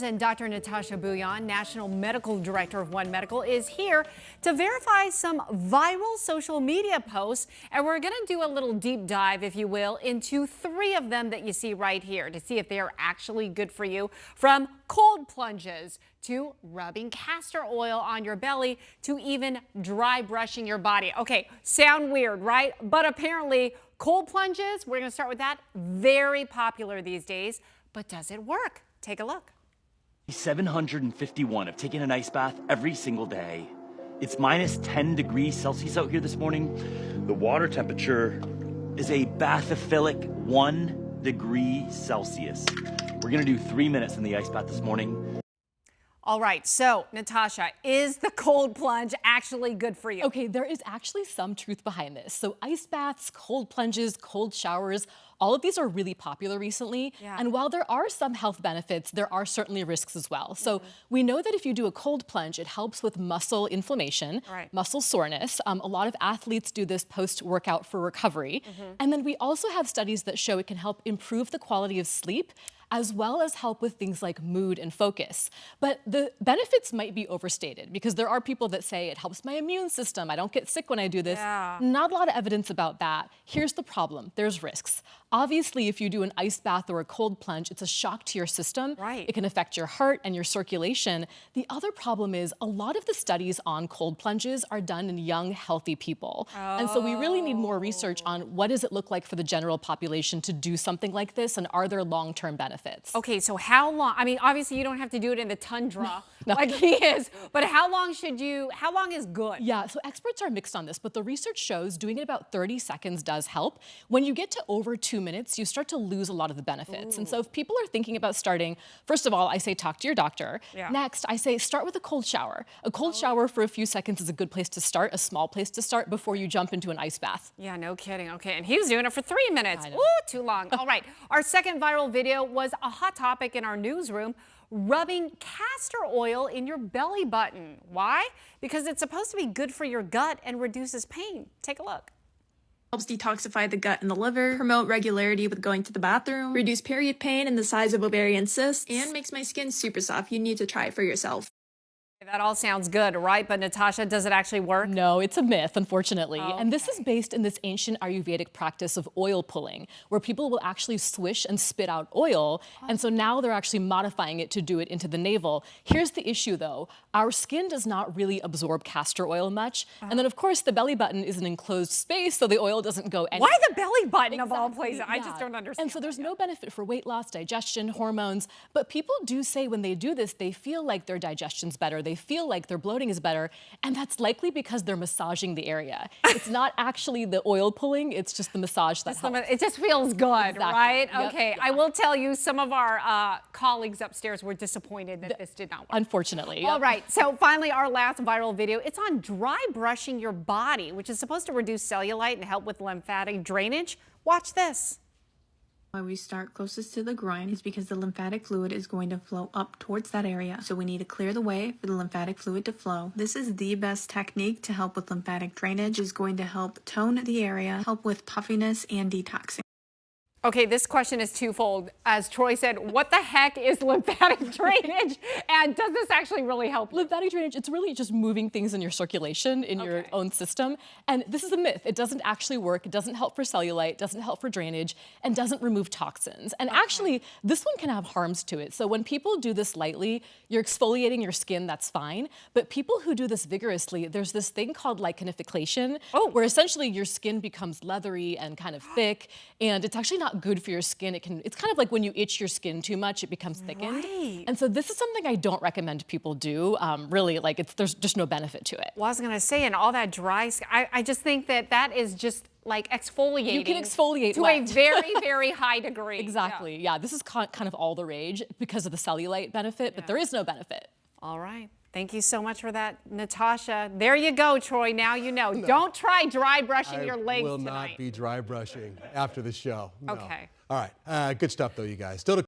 And Dr. Natasha Bhuyan, National Medical Director of One Medical, is here to verify some viral social media posts. And we're going to do a little deep dive, if you will, into 3 of them that you see right here to see if they are actually good for you. From cold plunges to rubbing castor oil on your belly to even dry brushing your body. Okay, sound weird, right? But apparently cold plunges, we're going to start with that, very popular these days. But does it work? Take a look. 751 have taken an ice bath every single day. It's minus 10 degrees Celsius out here this morning. The water temperature is a bathyphilic 1 degree Celsius. We're gonna do 3 minutes in the ice bath this morning. All right, so Natasha, is the cold plunge actually good for you? Okay, there is actually some truth behind this. So ice baths, cold plunges, cold showers, all of these are really popular recently. Yeah. And while there are some health benefits, there are certainly risks as well. So we know that if you do a cold plunge, it helps with muscle inflammation, muscle soreness. A lot of athletes do this post-workout for recovery. And then we also have studies that show it can help improve the quality of sleep, as well as help with things like mood and focus. But the benefits might be overstated because there are people that say it helps my immune system, I don't get sick when I do this. Yeah. Not a lot of evidence about that. Here's the problem, there's risks. Obviously, if you do an ice bath or a cold plunge, it's a shock to your system. Right. It can affect your heart and your circulation. The other problem is a lot of the studies on cold plunges are done in young, healthy people. And so we really need more research on what does it look like for the general population to do something like this, and are there long-term benefits? Okay, so how long? I mean, obviously you don't have to do it in the tundra like he is, but how long is good? Yeah, so experts are mixed on this, but the research shows doing it about 30 seconds does help. When you get to over 2 minutes, you start to lose a lot of the benefits. And so if people are thinking about starting, first of all, I say talk to your doctor. Yeah. Next, I say start with a cold shower. A cold shower for a few seconds is a good place to start, a small place to start before you jump into an ice bath. Yeah, no kidding. Okay, and he was doing it for 3 minutes. I know. Ooh, too long. All right, our second viral video was a hot topic in our newsroom, rubbing castor oil in your belly button. Why? Because it's supposed to be good for your gut and reduces pain. Take a look. Helps detoxify the gut and the liver, promote regularity with going to the bathroom, reduce period pain and the size of ovarian cysts, and makes my skin super soft. You need to try it for yourself. That all sounds good, right? But Natasha, does it actually work? No, it's a myth, unfortunately. Okay. And this is based in this ancient Ayurvedic practice of oil pulling, where people will actually swish and spit out oil. And so now they're actually modifying it to do it into the navel. Here's the issue, though. Our skin does not really absorb castor oil much. And then, of course, the belly button is an enclosed space, so the oil doesn't go anywhere. Why the belly button of all places? I just don't understand. And so there's no benefit for weight loss, digestion, hormones. But people do say when they do this, they feel like their digestion's better. They feel like their bloating is better, and that's likely because they're massaging the area. It's not actually the oil pulling, it's just the massage that helps. It just feels good, right? Yep. Okay, Yeah. I will tell you, some of our colleagues upstairs were disappointed that this did not work. Unfortunately. All right, so finally, our last viral video. It's on dry brushing your body, which is supposed to reduce cellulite and help with lymphatic drainage. Watch this. Why we start closest to the groin is because the lymphatic fluid is going to flow up towards that area. So we need to clear the way for the lymphatic fluid to flow. This is the best technique to help with lymphatic drainage. It's going to help tone the area, help with puffiness and detoxing. Okay, this question is twofold. As Troy said, what the heck is lymphatic drainage? And does this actually really help? Lymphatic drainage, it's really just moving things in your circulation, in your own system. And this is a myth. It doesn't actually work. It doesn't help for cellulite, doesn't help for drainage, and doesn't remove toxins. And actually, this one can have harms to it. So when people do this lightly, you're exfoliating your skin, that's fine. But people who do this vigorously, there's this thing called lichenification, where essentially your skin becomes leathery and kind of thick, and it's actually not good for your skin. It's kind of like when you itch your skin too much, it becomes thickened. Right. And so this is something I don't recommend people do. Really, like there's just no benefit to it. Well, I was gonna say, and all that dry skin, I just think that is just like exfoliating. You can exfoliate to wet. a very, very high degree. Exactly. Yeah, this is kind of all the rage because of the cellulite benefit, but there is no benefit. All right. Thank you so much for that, Natasha. There you go, Troy. Now you know. No. Don't try dry brushing your legs I will tonight. not be dry brushing after the show. No. Okay. All right. Good stuff, though, you guys. Still to